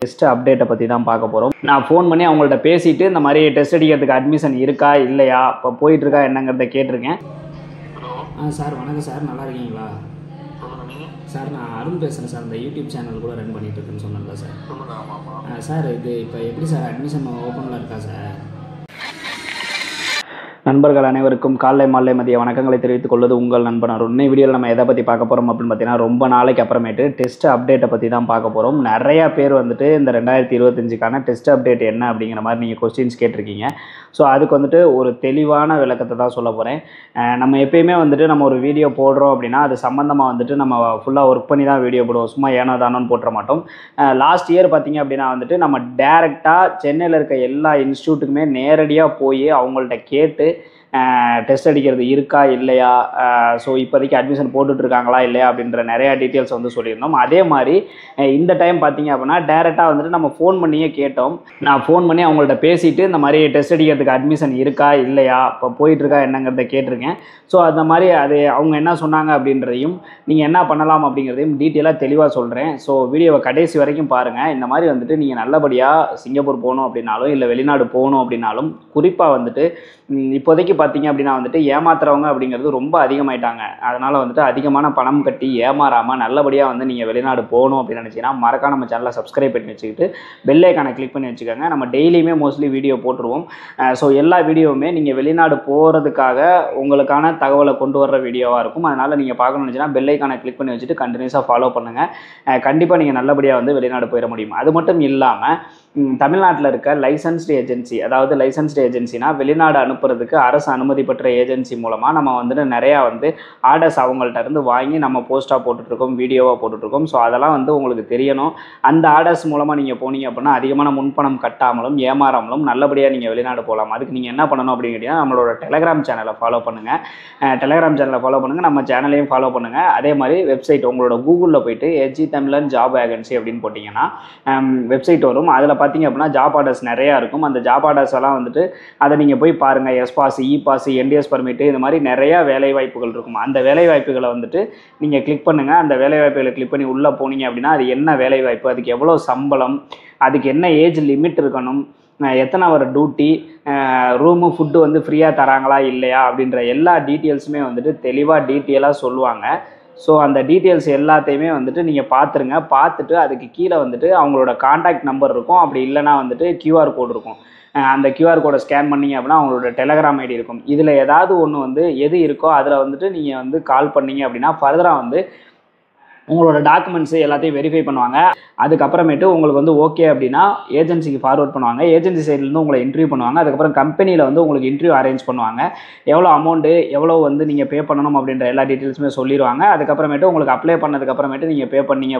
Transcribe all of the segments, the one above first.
Test அப்டேட்டை பற்றி தான் பார்க்க போகிறோம். நான் ஃபோன் பண்ணி அவங்கள்ட்ட பேசிட்டு இந்த மாதிரி டெஸ்ட் அடிக்கிறதுக்கு அட்மிஷன் இருக்கா இல்லையா, இப்போ போயிட்டுருக்கா என்னங்கிறத கேட்டிருக்கேன். சார் வணக்கம் சார், நல்லா இருக்கீங்களா? சார் நான் அருண் பேசுகிறேன் சார். இந்த யூடியூப் சேனல் கூட ரன் பண்ணிகிட்டு இருக்குன்னு சொன்னேன்ல சார். சார் இது இப்போ எப்படி சார் அட்மிஷன் ஓப்பனில் இருக்கா சார்? நண்பர்கள் அனைவருக்கும் காலை மாலை மதிய வணக்கங்களை தெரிவித்துக் கொள்வது உங்கள் நண்பன் அருண். இன்னை வீடியோவில் நம்ம எதை பற்றி பார்க்க போகிறோம் அப்படின்னு பார்த்தீங்கன்னா, ரொம்ப நாளைக்கு அப்புறமேட்டு டெஸ்ட் அப்டேட்டை பற்றி தான் பார்க்க போகிறோம். நிறையா பேர் வந்துட்டு இந்த 2025க்கான டெஸ்ட் அப்டேட் என்ன அப்படிங்கிற மாதிரி நீங்கள் கொஸ்டின்ஸ் கேட்டிருக்கீங்க. ஸோ அதுக்கு வந்துட்டு ஒரு தெளிவான விளக்கத்தை தான் சொல்ல போகிறேன். நம்ம எப்பயுமே வந்துட்டு நம்ம ஒரு வீடியோ போடுறோம் அப்படின்னா அது சம்மந்தமாக வந்துட்டு நம்ம ஃபுல்லாக ஒர்க் பண்ணி தான் வீடியோ போடுவோம். சும்மா ஏனோ தானோன்னு போட்டுற மாட்டோம். லாஸ்ட் இயர் பார்த்திங்க அப்படின்னா வந்துட்டு நம்ம டேரெக்டாக சென்னையில் இருக்க எல்லா இன்ஸ்டியூட்டுக்குமே நேரடியாக போய் அவங்கள்ட்ட கேட்டு டெஸ்ட் அடிக்கிறது இருக்கா இல்லையா, ஸோ இப்போதைக்கு அட்மிஷன் போட்டுட்ருக்காங்களா இல்லையா அப்படின்ற நிறையா டீட்டெயில்ஸ் வந்து சொல்லியிருந்தோம். அதே மாதிரி இந்த டைம் பார்த்திங்க அப்படின்னா டேரெக்டாக வந்துட்டு நம்ம ஃபோன் பண்ணியே கேட்டோம். நான் ஃபோன் பண்ணி அவங்கள்ட்ட பேசிவிட்டு இந்த மாதிரி டெஸ்ட் அடிக்கிறதுக்கு அட்மிஷன் இருக்கா இல்லையா, இப்போ போயிட்டுருக்கா என்னங்கிறத கேட்டிருக்கேன். ஸோ அந்த மாதிரி அது அவங்க என்ன சொன்னாங்க அப்படின்றதையும் நீங்கள் என்ன பண்ணலாம் அப்படிங்கிறதையும் டீட்டெயிலாக தெளிவாக சொல்கிறேன். ஸோ வீடியோவை கடைசி வரைக்கும் பாருங்கள். இந்த மாதிரி வந்துட்டு நீங்கள் நல்லபடியாக சிங்கப்பூர் போகணும் அப்படின்னாலும் இல்லை வெளிநாடு போகணும் அப்படின்னாலும் குறிப்பாக வந்துட்டு இப்போதைக்கு பார்த்தீங்க அப்படின்னா வந்துட்டு ஏமாத்துறவங்க அப்படிங்கிறது ரொம்ப அதிகமாயிட்டாங்க. அதனால் வந்துட்டு அதிகமான பணம் கட்டி ஏமாறாமல் நல்லபடியாக வந்து நீங்கள் வெளிநாடு போகணும் அப்படின்னு நினச்சிங்கன்னா மறக்காம நம்ம சேனலை சப்ஸ்கிரைப் பண்ணி வச்சுக்கிட்டு பெல் ஐகானை கிளிக் பண்ணி வச்சுக்கோங்க. நம்ம டெய்லியுமே மோஸ்ட்லி வீடியோ போட்டுருவோம். ஸோ எல்லா வீடியோவுமே நீங்கள் வெளிநாடு போகிறதுக்காக உங்களுக்கான தகவலை கொண்டு வர்ற வீடியோவாக இருக்கும். அதனால் நீங்கள் பார்க்கணும்னு நினச்சின்னா பெல் ஐகானை கிளிக் பண்ணி வச்சுட்டு கண்டினியூஸாக ஃபாலோ பண்ணுங்கள். கண்டிப்பாக நீங்கள் நல்லபடியாக வந்து வெளிநாடு போயிட முடியும். அது மட்டும் இல்லாமல் தமிழ்நாட்டில் இருக்க லைசன்ஸ்டு ஏஜென்சி, அதாவது லைசன்ஸ்டு ஏஜென்சினா வெளிநாடு அனுப்புறதுக்கு அரசு அனுமதி பெற்ற ஏஜென்சி மூலமாக நம்ம வந்துட்டு நிறையா வந்து ஆர்டர்ஸ் அவங்கள்ட்ட இருந்து வாங்கி நம்ம போஸ்ட்டாக போட்டுட்ருக்கோம், வீடியோவாக போட்டுட்ருக்கோம். ஸோ அதெல்லாம் வந்து உங்களுக்கு தெரியணும். அந்த ஆர்டர்ஸ் மூலமாக நீங்கள் போனீங்க அப்படின்னா அதிகமான முன்பணம் கட்டாமலும் ஏமாறாமலும் நல்லபடியாக நீங்கள் வெளிநாடு போகலாம். அதுக்கு நீங்கள் என்ன பண்ணணும் அப்படின்னு கேட்டிங்கன்னா நம்மளோட டெலகிராம் சேனலை ஃபாலோ பண்ணுங்கள். டெலகிராம் சேனலை ஃபாலோ பண்ணுங்கள், நம்ம சேனலையும் ஃபாலோ பண்ணுங்கள். அதே மாதிரி வெப்சைட் உங்களோட கூகுளில் போயிட்டு எஜி தமிழன் ஜாப் வேகன்சி அப்படின்னு போட்டிங்கன்னா வெப்சைட் வரும். அதில் பார்த்தீங்க அப்படின்னா ஜாப் ஆர்டர்ஸ் நிறையா இருக்கும். அந்த ஜாப் ஆர்டர்ஸ் எல்லாம் வந்துட்டு அதை நீங்கள் போய் பாருங்கள். S pass, e pass, NTS permit, இது மாதிரி நிறையா வேலைவாய்ப்புகள் இருக்கும். அந்த வேலைவாய்ப்புகளை வந்துட்டு நீங்கள் கிளிக் பண்ணுங்கள். அந்த வேலைவாய்ப்புகளை கிளிக் பண்ணி உள்ளே போனீங்க அப்படின்னா அது என்ன வேலைவாய்ப்பு, அதுக்கு எவ்வளோ சம்பளம், அதுக்கு என்ன ஏஜ் லிமிட் இருக்கணும், எத்தனை ஹவர் டியூட்டி, ரூமு ஃபுட்டு வந்து ஃப்ரீயாக தராங்களா இல்லையா அப்படின்ற எல்லா டீட்டெயில்ஸுமே வந்துட்டு தெளிவாக டீட்டெயிலாக சொல்லுவாங்க. ஸோ அந்த டீட்டெயில்ஸ் எல்லாத்தையுமே வந்துட்டு நீங்கள் பார்த்துருங்க. பார்த்துட்டு அதுக்கு கீழே வந்துட்டு அவங்களோட கான்டாக்ட் நம்பர் இருக்கும். அப்படி இல்லைனா வந்துட்டு கியூஆர் கோடு இருக்கும். அந்த கியூஆர் கோடை ஸ்கேன் பண்ணிங்க அப்படின்னா அவங்களோட டெலகிராம் ஐடி இருக்கும். இதில் ஏதாவது ஒன்று வந்து எது இருக்கோ அதில் வந்துட்டு நீங்கள் வந்து கால் பண்ணிங்க அப்படின்னா ஃபர்தராக வந்து உங்களோட டாக்குமெண்ட்ஸு எல்லாத்தையும் வெரிஃபை பண்ணுவாங்க. அதுக்கப்புறமேட்டு உங்களுக்கு வந்து ஓகே அப்படின்னா ஏஜென்சிக்கு ஃபார்வர்ட் பண்ணுவாங்க. ஏஜென்சி சைட்லேருந்து உங்களை இன்டர்வியூ பண்ணுவாங்க. அதுக்கப்புறம் கம்பெனியில் வந்து உங்களுக்கு இன்டர்வியூ அரேஞ்ச் பண்ணுவாங்க. எவ்வளோ அமௌண்ட்டு, எவ்வளோ வந்து நீங்கள் பே பண்ணணும் அப்படின்ற எல்லா டீட்டெயில்ஸுமே சொல்லிடுவாங்க. அதுக்கப்புறமேட்டு உங்களுக்கு அப்ளை பண்ணதுக்கப்புறமேட்டு நீங்கள் பே பண்ணிங்க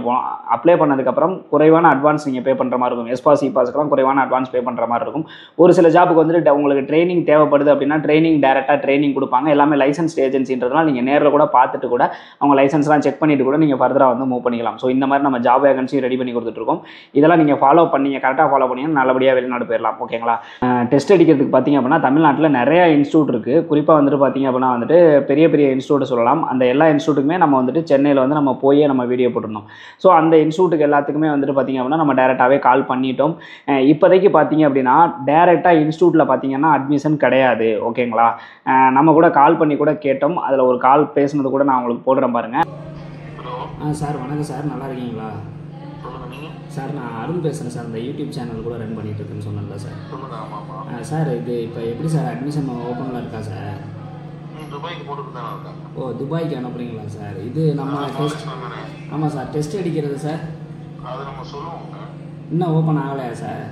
அப்ளை பண்ணதுக்கப்புறம் குறைவான அட்வான்ஸ் நீங்கள் பே பண்ணுற மாதிரி இருக்கும். எஸ்பாஸ் இபாஸ்க்கெலாம் குறைவான அட்வான்ஸ் பே பண்ணுற மாதிரி இருக்கும். ஒரு சில ஜாப்புக்கு வந்துட்டு உங்களுக்கு ட்ரைனிங் தேவைப்படுது அப்படின்னா டேரெக்டாக ட்ரைனிங் கொடுப்பாங்க. எல்லாமே லைசன்ஸ் ஏஜென்சின்றதுனால நீங்கள் நேரில் கூட பார்த்துட்டு கூட அவங்க லைசன்ஸ்லாம் செக் பண்ணிவிட்டு கூட நீங்கள் வந்து மூவ் பண்ணிக்கலாம். ஸோ இந்த மாதிரி நம்ம ஜாப் வேகன்சி ரெடி பண்ணி கொடுத்துட்ருக்கோம். இதெல்லாம் நீங்கள் ஃபாலோ பண்ணீங்க, கரெக்டாக ஃபாலோ பண்ணீங்கன்னா நல்லபடியாக வெளிநாடு போயிடலாம். ஓகேங்களா? டெஸ்ட் அடிக்கிறதுக்கு பார்த்தீங்க அப்படின்னா தமிழ்நாட்டில் நிறையா இன்ஸ்டியூட் இருக்குது. குறிப்பாக வந்துட்டு பார்த்தீங்க அப்படின்னா வந்துட்டு பெரிய பெரிய இன்ஸ்டியூட் சொல்லலாம். அந்த எல்லா இன்ஸ்டியூட்டுக்குமே நம்ம வந்துட்டு சென்னையில் வந்து நம்ம போய் நம்ம வீடியோ போட்டுருந்தோம். ஸோ அந்த இன்ஸ்டியூட்டுக்கு எல்லாத்துக்குமே வந்துட்டு பார்த்தீங்க அப்படின்னா நம்ம டேரெக்டாகவே கால் பண்ணிட்டோம். இப்போதைக்கு பார்த்தீங்க அப்படின்னா டேரெக்டாக இன்ஸ்டியூட்டில் பார்த்தீங்கன்னா அட்மிஷன் கிடையாது. ஓகேங்களா? நம்ம கூட கால் பண்ணி கூட கேட்டோம். அதில் ஒரு கால் பேசுனது கூட நான் உங்களுக்கு போடுறேன் பாருங்கள். சார் வணக்கம் சார், நல்லா இருக்கீங்களா? சார் நான் அருண் பேசுகிறேன் சார். இந்த யூடியூப் சேனல் கூட ரன் பண்ணிகிட்டு இருக்குன்னு சொன்னேன்ல சார். சார் இது இப்போ எப்படி சார் அட்மிஷன் ஓப்பனில் இருக்கா சார்? ஓ, துபாய்க்கு அனுப்புறீங்களா சார்? இது நம்ம டெஸ்ட், ஆமாம் சார், டெஸ்ட் அடிக்கிறது சார் இன்னும் ஓப்பன் ஆகலையா சார்?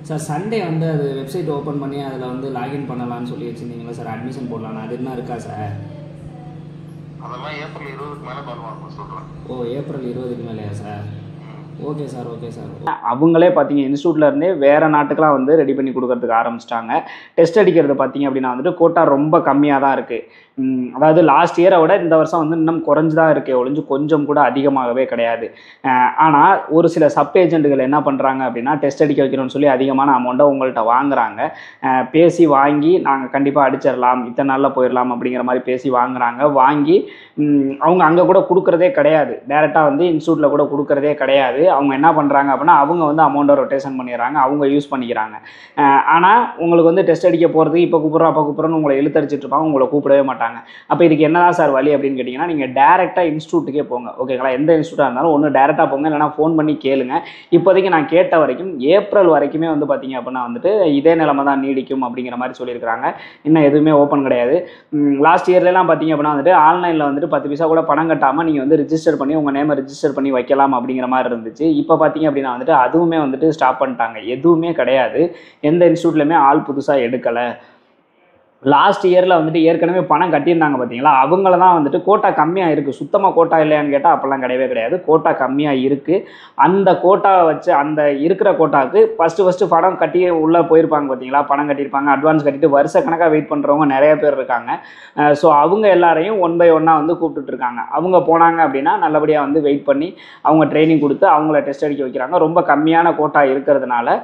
சார் சண்டே வந்து அது வெப்சைட் ஓப்பன் பண்ணி அதில் வந்து லாகின் பண்ணலான்னு சொல்லி வச்சுருந்தீங்களா சார், அட்மிஷன் போடலான்னு. அது என்ன இருக்கா சார்? அதெல்லாம் ஏப்ரல் 20க்கு மேலே பண்ணுவாங்க சொல்கிறேன். ஓ, ஏப்ரல் 20க்கு மேலேயா sir? Okay sir, okay sir. அவங்களே பார்த்தீங்க இன்ஸ்டியூட்லேருந்தே வேறு நாட்டுக்கெலாம் வந்து ரெடி பண்ணி கொடுக்கறதுக்கு ஆரம்பிச்சிட்டாங்க. டெஸ்ட் அடிக்கிறது பார்த்தீங்க அப்படின்னா வந்துட்டு கோட்டா ரொம்ப கம்மியாக தான் இருக்குது. அதாவது லாஸ்ட் இயரை விட இந்த வருஷம் வந்து இன்னும் குறைஞ்சு தான் இருக்கே ஒழிஞ்சு கொஞ்சம் கூட அதிகமாகவே கிடையாது. ஆனால் ஒரு சில சப் ஏஜென்ட்டுகள் என்ன பண்ணுறாங்க அப்படின்னா டெஸ்ட் அடிக்க வைக்கணும்னு சொல்லி அதிகமான அமௌண்ட்டை உங்கள்கிட்ட வாங்குறாங்க. பேசி வாங்கி நாங்கள் கண்டிப்பாக அடிச்சிடலாம், இத்தனை நாளில் போயிடலாம் அப்படிங்கிற மாதிரி பேசி வாங்குறாங்க. வாங்கி அவங்க அங்கே கூட கொடுக்குறதே கிடையாது, டேரெக்டாக வந்து இன்ஸ்டியூட்டில் கூட கொடுக்குறதே கிடையாது. அவங்க என்ன பண்ணுறாங்க அப்படின்னா அவங்க வந்து அமௌண்ட்டை ரொட்டேஷன் பண்ணிடுறாங்க, அவங்க யூஸ் பண்ணிக்கிறாங்க. ஆனால் உங்களுக்கு வந்து டெஸ்ட் அடிக்க போகிறதுக்கு இப்போ கூப்பிட்றோம் அப்போ கூப்பிட்றோன்னு உங்களை இழுத்தடிச்சிட்டு இருப்பாங்க, உங்களை கூப்பிடவே மாட்டாங்க. அப்போ இதுக்கு என்னதான் சார் வழி அப்படின்னு கேட்டிங்கன்னா, நீங்கள் டேரெக்டாக இன்ஸ்டியூட்டுக்கே போங்க. ஓகேங்களா, எந்த இன்ஸ்டியூட்டாக இருந்தாலும் ஒன்று டேரெக்டாக போங்க, இல்லைனா ஃபோன் பண்ணி கேளுங்க. இப்போதைக்கு நான் கேட்ட வரைக்கும் ஏப்ரல் வரைக்குமே வந்து பார்த்தீங்க அப்படின்னா வந்துட்டு இதே நிலைமை தான் நீடிக்கும் அப்படிங்கிற மாதிரி சொல்லியிருக்காங்க. இன்னும் எதுவுமே ஓப்பன் கிடையாது. லாஸ்ட் இயர்லாம் பார்த்தீங்க அப்படின்னா வந்துட்டு ஆன்லைனில் வந்துட்டு 10 பைசா கூட பணம் கட்டாமல் நீங்கள் வந்து ரிஜிஸ்டர் பண்ணி உங்கள் நேமை ரிஜிஸ்டர் பண்ணி வைக்கலாம் அப்படிங்கிற மாதிரி இருந்துச்சு. இப்போ பார்த்தீங்க அப்படின்னா வந்துட்டு அதுவுமே வந்துட்டு ஸ்டாப் பண்ணிட்டாங்க, எதுவுமே கிடையாது. எந்த இன்ஸ்டியூட்லையுமே ஆள் புதுசாக எடுக்கலை. லாஸ்ட் இயரில் வந்துட்டு ஏற்கனவே பணம் கட்டியிருந்தாங்க பார்த்தீங்களா, அவங்கள தான் வந்துட்டு கோட்டா கம்மியாக இருக்குது. சுத்தமாக கோட்டா இல்லையான்னு கேட்டால் அப்போல்லாம் கிடையவே கிடையாது, கோட்டா கம்மியாக இருக்குது. அந்த கோட்டாவை வச்சு அந்த இருக்கிற கோட்டாவுக்கு ஃபஸ்ட்டு பணம் கட்டி உள்ளே போயிருப்பாங்க பார்த்தீங்களா, பணம் கட்டியிருப்பாங்க, அட்வான்ஸ் கட்டிட்டு வருஷ கணக்காக வெயிட் பண்ணுறவங்க நிறைய பேர் இருக்காங்க. ஸோ அவங்க எல்லாரையும் 1 by 1 வந்து கூப்பிட்டுருக்காங்க. அவங்க போனாங்க அப்படின்னா நல்லபடியாக வந்து வெயிட் பண்ணி அவங்க ட்ரைனிங் கொடுத்து அவங்கள டெஸ்ட் அடிக்க வைக்கிறாங்க. ரொம்ப கம்மியான கோட்டா இருக்கிறதுனால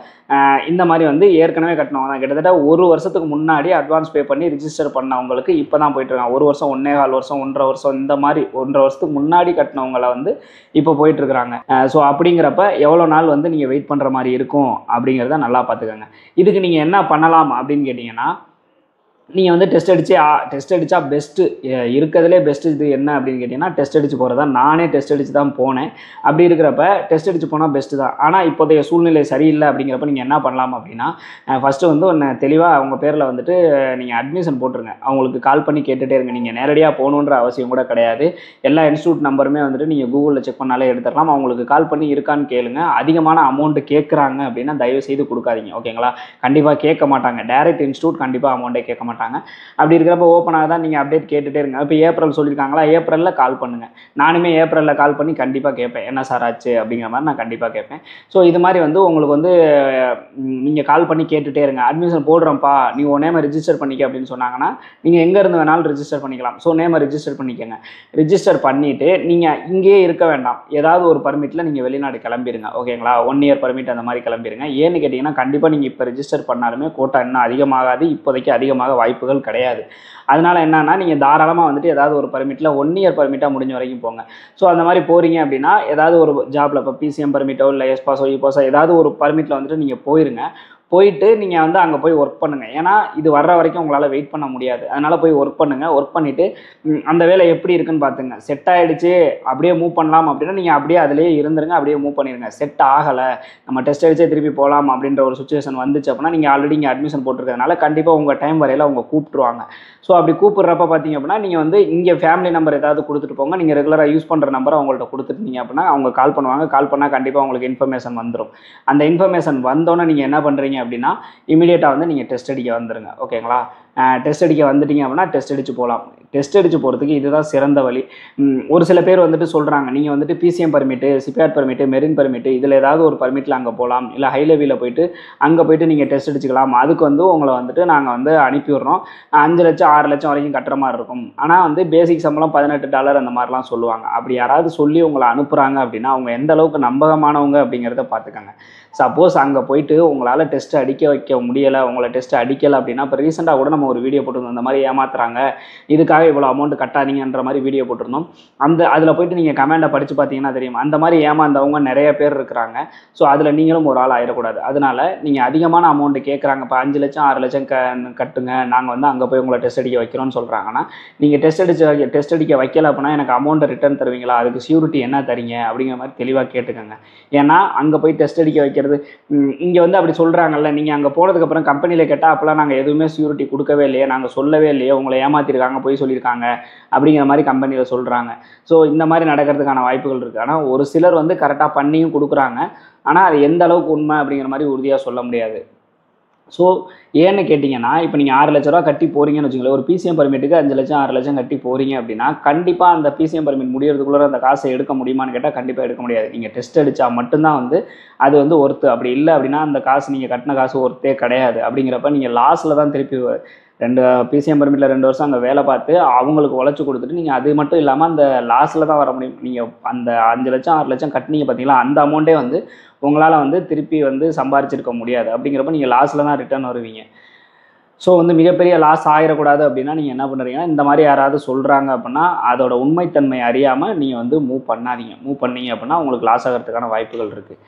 இந்த மாதிரி வந்து ஏற்கனவே கட்டினவங்க தான் கிட்டத்தட்ட 1 வருஷத்துக்கு முன்னாடி அட்வான்ஸ் பே பண்ணி ரிஜிஸ்டர் பண்ணவங்களுக்கு இப்போ தான் போயிட்டுருக்காங்க. 1 வருஷம், 1.25 வருஷம், 1.5 வருஷம், இந்த மாதிரி 1.5 வருஷத்துக்கு முன்னாடி கட்டினவங்களை வந்து இப்போ போயிட்டுருக்குறாங்க. ஸோ அப்படிங்கிறப்ப எவ்வளோ நாள் வந்து நீங்கள் வெயிட் பண்ணுற மாதிரி இருக்கும் அப்படிங்கிறத நல்லா பார்த்துக்கோங்க. இதுக்கு நீங்கள் என்ன பண்ணலாம் அப்படின்னு கேட்டிங்கன்னா, நீங்கள் வந்து டெஸ்ட் அடித்தா பெஸ்ட்டு, இருக்கிறதுலே பெஸ்ட்டு இது என்ன அப்படின்னு கேட்டிங்கன்னா டெஸ்ட் அடித்து போகிறது தான். நானே டெஸ்ட் அடித்து தான் போனேன். அப்படி இருக்கிறப்ப டெஸ்ட் அடித்து போனால் பெஸ்ட்டு தான். ஆனால் இப்போதைய சூழ்நிலை சரியில்லை அப்படிங்கிறப்ப நீங்கள் என்ன பண்ணலாம் அப்படின்னா, ஃபஸ்ட்டு வந்து ஒன்று தெளிவாக அவங்க பேரில் வந்துட்டு நீங்கள் அட்மிஷன் போட்டுருங்க. அவங்களுக்கு கால் பண்ணி கேட்டுகிட்டே இருங்க. நீங்கள் நேரடியாக போகணுன்ற அவசியம் கூட கிடையாது. எல்லா இன்ஸ்டியூட் நம்பருமே வந்துட்டு நீங்கள் கூகுளில் செக் பண்ணாலே எடுத்துடலாம். அவங்களுக்கு கால் பண்ணி இருக்கான்னு கேளுங்க. அதிகமான அமௌண்ட்டு கேட்குறாங்க அப்படின்னா தயவு செய்து கொடுக்காதீங்க. ஓகேங்களா, கண்டிப்பாக கேட்க மாட்டாங்க. டைரக்ட் இன்ஸ்டியூட் கண்டிப்பாக அமௌண்ட்டே கேட்க மாட்டாங்க. அப்படி இருக்கிறப்ப ஓப்பன் ஆக தான் நீங்கள் அப்டேட் கேட்டுகிட்டே இருங்க. இப்போ ஏப்ரல் சொல்லியிருக்காங்களா, ஏப்ரலில் கால் பண்ணுங்கள். நானுமே ஏப்ரலில் கால் பண்ணி கண்டிப்பாக கேட்பேன், என்ன சார் ஆச்சு அப்படிங்கிற மாதிரி நான் கண்டிப்பாக கேட்பேன். ஸோ இது மாதிரி வந்து உங்களுக்கு வந்து நீங்கள் கால் பண்ணி கேட்டுகிட்டே இருங்க. அட்மிஷன் போடுறோம்ப்பா, நீ உன் நேமை ரிஜிஸ்டர் பண்ணிக்க அப்படின்னு சொன்னாங்கன்னா நீங்கள் எங்கேருந்து வேணாலும் ரிஜிஸ்டர் பண்ணிக்கலாம். ஸோ நேமை ரிஜிஸ்டர் பண்ணிக்கோங்க. ரிஜிஸ்டர் பண்ணிவிட்டு நீங்கள் இங்கேயே இருக்க வேண்டாம், ஏதாவது ஒரு பர்மிட்டில் நீங்கள் வெளிநாடு கிளம்பிடுங்க. ஓகேங்களா, 1 year பர்மிட் அந்த மாதிரி கிளம்பிடுங்க. ஏன்னு கேட்டிங்கன்னா கண்டிப்பாக நீங்கள் இப்போ ரிஜிஸ்டர் பண்ணாலுமே கோட்டா இன்னும் அதிகமாகாது, இப்போதைக்கு அதிகமாக வாய்ப்புகள் கிடையாது. அதனால் என்னன்னா நீங்கள் தாராளமாக வந்துட்டு ஏதாவது ஒரு பர்மிட்டில் 1 year பர்மிட்டாக முடிஞ்ச வரைக்கும் போங்க. ஸோ அந்த மாதிரி போகிறீங்க அப்படின்னா ஏதாவது ஒரு ஜாபில் இப்போ PCM பர்மிட்டோ இல்லை எஸ்பாஸோ இபாஸோ ஏதாவது ஒரு பர்மிட்டில் வந்துட்டு நீங்கள் போயிருங்க. போயிட்டு நீங்கள் வந்து அங்கே போய் ஒர்க் பண்ணுங்கள். ஏன்னா இது வர்ற வரைக்கும் உங்களால் வெயிட் பண்ண முடியாது. அதனால் போய் ஒர்க் பண்ணுங்கள். ஒர்க் பண்ணிவிட்டு அந்த வேலை எப்படி இருக்குன்னு பார்த்துங்க. செட் ஆகிடுச்சு அப்படியே மூவ் பண்ணலாம் அப்படின்னா நீங்கள் அப்படியே அதிலே இருந்துருங்க, அப்படியே மூவ் பண்ணிடுங்க. செட் ஆகலை, நம்ம டெஸ்ட் அடிச்சே திருப்பி போகலாம் அப்படின்ற ஒரு சுச்சுவேஷன் வந்துச்சு அப்படின்னா நீங்கள் ஆல்ரெடி இங்கே அட்மிஷன் போட்டிருக்கிறதுனால கண்டிப்பாக உங்கள் டைம் வரையில் அவங்க கூப்பிட்ருவாங்க. ஸோ அப்படி கூப்பிட்றப்ப பார்த்தீங்க அப்படின்னா நீங்கள் வந்து இங்கே ஃபேமிலி நம்பர் ஏதாவது கொடுத்துட்டு போங்க. நீங்கள் ரெகுலராக யூஸ் பண்ணுற நம்பரை அவங்கள்ட்ட கொடுத்துட்டீங்க அப்படின்னா அவங்க கால் பண்ணுவாங்க. கால் பண்ணால் கண்டிப்பாக உங்களுக்கு இன்ஃபர்மேஷன் வந்துடும். அந்த இன்ஃபர்மேஷன் வந்தோன்னே நீங்கள் என்ன பண்ணுறீங்க அப்படின்னா இமீடியட்டாக வந்து நீங்கள் டெஸ்ட் அடிக்க வந்துடுங்க. ஓகேங்களா, டெஸ்ட் அடிக்க வந்துட்டீங்க அப்படின்னா டெஸ்ட் அடித்து போகலாம். டெஸ்ட் அடித்து போகிறதுக்கு இதுதான் சிறந்த வழி. ஒரு சில பேர் வந்துட்டு சொல்கிறாங்க, நீங்கள் வந்துட்டு PCM permit, CBR permit, marine permit இதில் ஏதாவது ஒரு பர்மிட்டில் அங்கே போகலாம், இல்லை ஹை லெவலில் போயிட்டு அங்கே போயிட்டு நீங்கள் டெஸ்ட் அடிச்சுக்கலாம். அதுக்கு வந்து உங்களை வந்துட்டு நாங்கள் வந்து அனுப்பிவிட்றோம், 5 லட்சம் 6 லட்சம் வரைக்கும் கட்டுற மாதிரி இருக்கும். ஆனால் வந்து பேசிக் சம்பளம் $18 அந்த மாதிரிலாம் சொல்லுவாங்க. அப்படி யாராவது சொல்லி உங்களை அனுப்புகிறாங்க அப்படின்னா அவங்க எந்த அளவுக்கு நம்பகமானவங்க அப்படிங்கிறத பார்த்துக்கோங்க. சப்போஸ் அங்கே போயிட்டு உங்களால் டெஸ்ட் அடிக்க வைக்க முடியலை, உங்களை டெஸ்ட் அடிக்கலை அப்படின்னா, இப்போ ரீசெண்டாக கூட நம்ம ஒரு வீடியோ போட்டிருந்தோம், இந்த மாதிரி ஏமாத்துறாங்க, இதுக்காக இவ்வளோ அமௌண்ட் கட்டாதீங்கன்ற மாதிரி வீடியோ போட்டிருந்தோம். அதில் போயிட்டு நீங்கள் கமெண்டை படித்து பார்த்தீங்கன்னா தெரியும், அந்த மாதிரி ஏமாந்தவங்க நிறைய பேர் இருக்கிறாங்க. ஸோ அதில் நீங்களும் ஒரு ஆள் ஆயிடக்கூடாது. அதனால் நீங்கள் அதிகமான அமௌண்ட்டு கேட்குறாங்க, இப்போ 5 லட்சம் 6 லட்சம் கட்டுங்க, நாங்கள் வந்து அங்கே போய் உங்களை டெஸ்ட் அடிக்க வைக்கிறோன்னு சொல்கிறாங்கன்னா, நீங்கள் டெஸ்ட் அடிக்க வைக்கல அப்படின்னா எனக்கு அமௌண்ட்டை ரிட்டர்ன் தருவீங்களா, அதுக்கு சியூரிட்டி என்ன தரீங்க அப்படிங்கிற மாதிரி தெளிவாக கேட்டுக்கோங்க. ஏன்னா அங்கே போய் டெஸ்ட் அடிக்க வைக்கிறது இங்கே வந்து அப்படி சொல்கிறாங்கல்ல, நீங்கள் அங்கே போனதுக்கப்புறம் கம்பெனியில் கேட்டால் அப்போலாம் நாங்கள் எதுவுமே சியூரிட்டி கொடுக்கவே இல்லையே, நாங்கள் சொல்லவே இல்லையே, உங்களை ஏமாற்றிருக்காங்க, போய் சொல்லியிருக்காங்க அப்படிங்கிற மாதிரி கம்பெனியில் சொல்கிறாங்க. ஸோ இந்த மாதிரி நடக்கிறதுக்கான வாய்ப்புகள் இருக்குது. ஆனால் ஒரு சிலர் வந்து கரெக்டாக பண்ணியும் கொடுக்குறாங்க. ஆனால் அது எந்த அளவுக்கு உண்மை அப்படிங்கிற மாதிரி உறுதியாக சொல்ல முடியாது. ஸோ ஏன்னு கேட்டிங்கன்னா, இப்போ நீங்கள் 6 லட்ச ரூபா கட்டி போகிறீங்கன்னு வச்சுங்களேன், ஒரு PCM பர்மிட்டுக்கு 5 லட்சம் 6 லட்சம் கட்டி போகிறீங்க அப்படின்னா கண்டிப்பாக அந்த PCM பர்மிட் முடியறதுக்குள்ளே அந்த காசை எடுக்க முடியுமான்னு கேட்டால் கண்டிப்பாக எடுக்க முடியாது. நீங்கள் டெஸ்ட் அடித்தா மட்டும்தான் வந்து அது வந்து ஒர்த்து. அப்படி இல்லை அப்படின்னா அந்த காசு நீங்கள் கட்டின காசு ஒர்த்தே கிடையாது. அப்படிங்கிறப்ப நீங்கள் லாஸில் தான் திருப்பி 2 PCM பர்மிட்டில் 2 வருஷம் அங்கே வேலை பார்த்து அவங்களுக்கு உழைச்சி கொடுத்துட்டு நீங்கள் அது மட்டும் இல்லாமல் அந்த லாஸில் தான் வர முடியும். நீங்கள் அந்த 5 லட்சம் 6 லட்சம் கட்டினீங்க பார்த்தீங்களா, அந்த அமௌண்ட்டே வந்து உங்களால் வந்து திருப்பி வந்து சம்பாரிச்சிருக்க முடியாது. அப்படிங்கிறப்ப நீங்கள் லாஸில் தான் ரிட்டர்ன் வருவீங்க. ஸோ வந்து மிகப்பெரிய லாஸ் ஆகிடக்கூடாது அப்படின்னா நீங்கள் என்ன பண்ணுறீங்கன்னா, இந்த மாதிரி யாராவது சொல்கிறாங்க அப்படின்னா அதோட உண்மைத்தன்மை அறியாமல் நீங்கள் வந்து மூவ் பண்ணாதீங்க. மூவ் பண்ணீங்க அப்படின்னா உங்களுக்கு லாஸ் ஆகிறதுக்கான வாய்ப்புகள் இருக்குது.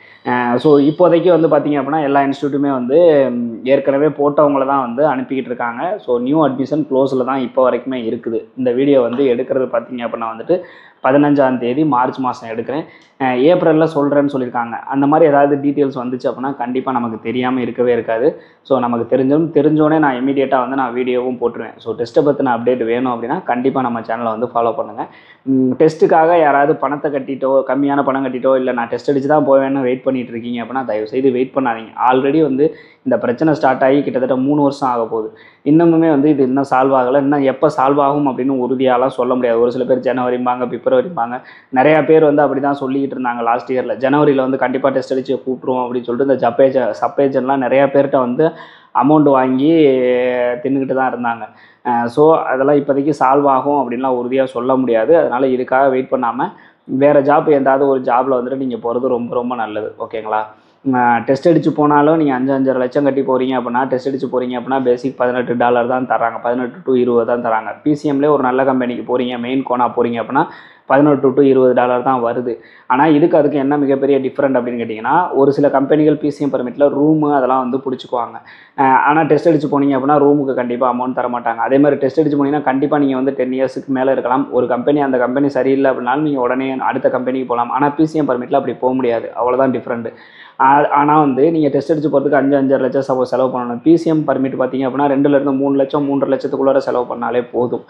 ஸோ இப்போதைக்கு வந்து பார்த்தீங்க அப்படின்னா எல்லா இன்ஸ்டியூட்டுமே வந்து ஏற்கனவே போட்டவங்கள தான் வந்து அனுப்பிக்கிட்டு இருக்காங்க. ஸோ நியூ அட்மிஷன் க்ளோஸில் தான் இப்போ வரைக்குமே இருக்குது. இந்த வீடியோ வந்து எடுக்கிறது பார்த்தீங்க அப்படின்னா வந்துட்டு 15ஆம் தேதி மார்ச் மாதம் எடுக்கிறேன். ஏப்ரலில் சொல்கிறேன்னு சொல்லியிருக்காங்க. அந்த மாதிரி ஏதாவது டீட்டெயில்ஸ் வந்துச்சு அப்படின்னா கண்டிப்பாக நமக்கு தெரியாமல் இருக்கவே இருக்காது. ஸோ நமக்கு தெரிஞ்சோடனே நான் இமீடியட்டாக வந்து நான் வீடியோவும் போட்டுருவேன். ஸோ டெஸ்ட்டை பற்றின அப்டேட் வேணும் அப்படின்னா கண்டிப்பாக நம்ம சேனலை வந்து ஃபாலோ பண்ணுங்கள். டெஸ்ட்டுக்காக யாராவது பணத்தை கட்டிட்டோ, கம்மியான பணம் கட்டிட்டோ, இல்லை நான் டெஸ்ட் அடித்து தான் போவேன்னு வெயிட் பண்ணிட்டு இருக்கீங்க அப்படின்னா தயவுசெய்து வெயிட் பண்ணாதீங்க. ஆல்ரெடி வந்து இந்த பிரச்சனை ஸ்டார்ட் ஆகி கிட்டத்தட்ட 3 வருஷம் ஆக போகுது. இன்னமுமே வந்து இது இன்னும் சால்வ் ஆகலை. இன்னும் எப்போ சால்வ் ஆகும் அப்படின்னு உறுதியாலாம் சொல்ல முடியாது. ஒரு சில பேர் ஜனவரிம்பாங்க, பிப்ரவரிம்பாங்க. நிறையா பேர் வந்து அப்படி தான் சொல்லிக்கிட்டு இருந்தாங்க லாஸ்ட் இயரில். ஜனவரியில் வந்து கண்டிப்பாக டெஸ்ட் அடித்து கூப்பிட்ருவோம் அப்படின்னு சொல்லிட்டு இந்த சப்பேஜன்லாம் நிறையா பேர்கிட்ட வந்து அமௌண்ட் வாங்கி தின்னுக்கிட்டு தான் இருந்தாங்க. ஸோ அதெல்லாம் இப்போதைக்கு சால்வ் ஆகும் அப்படின்லாம் உறுதியாக சொல்ல முடியாது. அதனால் இதுக்காக வெயிட் பண்ணாமல் வேறு ஜாப் எந்தாவது ஒரு ஜாபில் வந்துட்டு நீங்கள் போகிறது ரொம்ப ரொம்ப நல்லது. ஓகேங்களா? டெஸ்ட் அடித்து போனாலும் நீங்கள் 5-5.5 லட்சம் கட்டி போகிறீங்க அப்படின்னா, டெஸ்ட் அடித்து போகிறீங்க அப்படின்னா பேசிக் $18 தான் தராங்க. 18 to 20 தான் தராங்க. பிசிஎம்லேயே ஒரு நல்ல கம்பெனிக்கு போகிறீங்க, மெயின் கோனா போகிறீங்க அப்படின்னா $18 to 20 தான் வருது. ஆனால் அதுக்கு என்ன மிகப்பெரிய டிஃப்ரெண்ட் அப்படின்னு கேட்டிங்கன்னா, ஒரு சில கம்பெனிகள் பிசிஎம் பர்மிட்டில் ரூமு அதெல்லாம் வந்து பிடிச்சிக்குவாங்க. ஆனால் டெஸ்ட் அடித்து போனீங்க அப்படின்னா ரூமுக்கு கண்டிப்பாக அமௌண்ட் தர மாட்டாங்க. அதே மாதிரி டெஸ்ட் அடித்து போனீங்கன்னா கண்டிப்பாக நீங்கள் வந்து 10 இயர்ஸுக்கு மேலே இருக்கலாம். ஒரு கம்பெனி அந்த கம்பெனி சரியில்லை அப்படின்னாலும் நீங்கள் உடனே அடுத்த கம்பெனிக்கு போகலாம். ஆனால் பிசிஎம் பர்மிட்டில் அப்படி போக முடியாது. அவ்வளோதான் டிஃப்ரெண்ட். ஆனால் வந்து நீங்கள் டெஸ்ட் அடித்து போகிறதுக்கு 5-5.5 லட்சம் சப்போஸ் செலவு பண்ணணும். பிசிஎம் பர்மிட் பார்த்தீங்க அப்படின்னா 2லேருந்து 3 லட்சம் 3.5 லட்சத்துக்குள்ளே செலவு பண்ணாலே போதும்.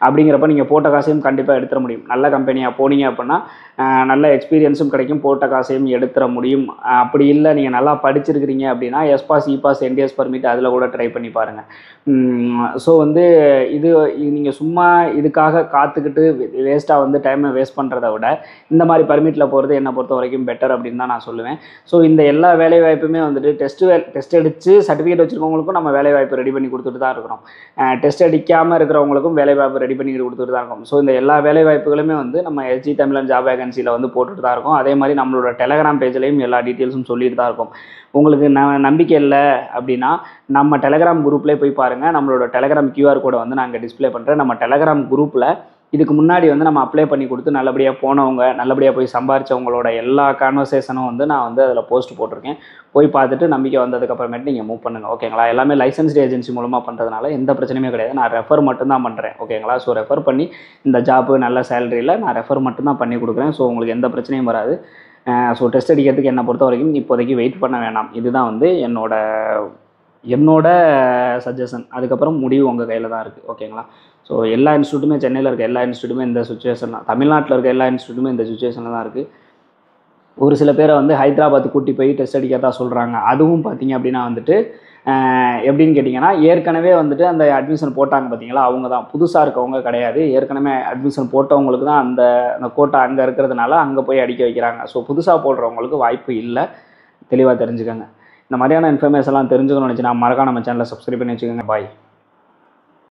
அப்படிங்கிறப்ப நீங்கள் போட்ட காசையும் கண்டிப்பாக எடுத்துட முடியும். நல்ல கம்பெனியாக போனீங்க அப்படின்னா நல்ல எக்ஸ்பீரியன்ஸும் கிடைக்கும், போட்ட காசையும் எடுத்துட முடியும். அப்படி இல்லை நீங்கள் நல்லா படிச்சிருக்கிறீங்க அப்படின்னா எஸ்பாஸ், இபாஸ், என்டிஎஸ் பர்மிட் அதில் கூட ட்ரை பண்ணி பாருங்கள். ஸோ வந்து இது நீங்கள் சும்மா இதுக்காக காத்துக்கிட்டு வேஸ்ட்டாக வந்து டைமை வேஸ்ட் பண்ணுறத விட இந்த மாதிரி பர்மிட்டில் போகிறது என்னை பொறுத்த வரைக்கும் பெட்டர் அப்படின்னு தான் நான் சொல்லுவேன். ஸோ இந்த எல்லா வேலைவாய்ப்புமே வந்துட்டு டெஸ்ட் அடித்து சர்டிஃபிகேட் வச்சுருக்கவங்களுக்கும் நம்ம வேலைவாய்ப்பு ரெடி பண்ணி கொடுத்துட்டு தான் இருக்கிறோம். டெஸ்ட் அடிக்காமல் இருக்கிறவங்களுக்கும் வேலைவாய்ப்பு ரெடி பண்ணி கொடுத்துட்டு தான் இருக்கும். ஸோ இந்த எல்லா வேலைவாய்ப்புகளுமே வந்து நம்ம எஸ்ஜி தமிழன் ஜாப் வேகன்சியில் வந்து போட்டுட்டு தான் இருக்கும். அதே மாதிரி நம்மளோட டெலகிராம் பேஜ்லேயும் எல்லா டீட்டெயில்ஸும் சொல்லிட்டு தான் இருக்கும். உங்களுக்கு நம்பிக்கை இல்லை அப்படின்னா நம்ம டெலகிராம் குரூப்லேயே போய் பாருங்கள். நம்மளோட டெலகிராம் QR கோடை வந்து நான் இங்கே டிஸ்பிளே பண்ணுறேன். நம்ம டெலகிராம் குரூப்பில் இதுக்கு முன்னாடி வந்து நம்ம அப்ளை பண்ணி கொடுத்து நல்லபடியாக போனவங்க, நல்லபடியாக போய் சம்பாரிச்சவங்களோட எல்லா கான்வர்சேஷனும் வந்து நான் வந்து அதில் போஸ்ட் போட்டிருக்கேன். போய் பார்த்துட்டு நம்பிக்கை வந்ததுக்கப்புறமேட்டு நீங்கள் மூவ் பண்ணுங்கள். ஓகேங்களா? எல்லாமே லைசன்ஸ்டு ஏஜென்சி மூலமாக பண்ணுறதுனால எந்த பிரச்சனையுமே கிடையாது. நான் ரெஃபர் மட்டும்தான் பண்ணுறேன். ஓகேங்களா? ஸோ ரெஃபர் பண்ணி இந்த ஜாப்பு நல்ல சேலரியில் நான் ரெஃபர் மட்டும்தான் பண்ணி கொடுக்குறேன். ஸோ உங்களுக்கு எந்த பிரச்சனையும் வராது. ஸோ டெஸ்ட் அடிக்கிறதுக்கு என்னை பொறுத்த வரைக்கும் இப்போதைக்கு வெயிட் பண்ண வேணாம். இதுதான் வந்து என்னோட சஜஷன். அதுக்கப்புறம் முடிவு உங்கள் கையில் தான் இருக்குது. ஓகேங்களா? ஸோ எல்லா இன்ஸ்டியூட்டுமே, சென்னையில் இருக்க எல்லா இன்ஸ்டியூட்டுமே இந்த சுச்சுவேஷன் தான். தமிழ்நாட்டில் இருக்க எல்லா இன்ஸ்டியூட்டுமே இந்த சுச்சுவேஷனில் தான் இருக்குது. ஒரு சில பேரை வந்து ஹைதராபாத் கூட்டி போய் டெஸ்ட் அடிக்கிறதா சொல்கிறாங்க. அதுவும் பார்த்தீங்க அப்படின்னா வந்துட்டு எப்படின்னு கேட்டிங்கன்னா, ஏற்கனவே வந்துட்டு அந்த அட்மிஷன் போட்டாங்க பார்த்தீங்களா, அவங்க தான். புதுசாக இருக்கவங்க கிடையாது. ஏற்கனவே அட்மிஷன் போட்டவங்களுக்கு தான் அந்த கோட்டா அங்கே இருக்கிறதுனால அங்கே போய் அடிக்க வைக்கிறாங்க. ஸோ புதுசாக போடுறவங்களுக்கு வாய்ப்பு இல்லை. தெளிவாக தெரிஞ்சுக்கோங்க. இந்த மாதிரியான இன்ஃபர்மேஷன்லாம் தெரிஞ்சுக்கணும்னு நினச்சி நான் மறக்காம நம்ம சேனலை சப்ஸ்கிரைப் பண்ணி வச்சுக்கோங்க. பாய்.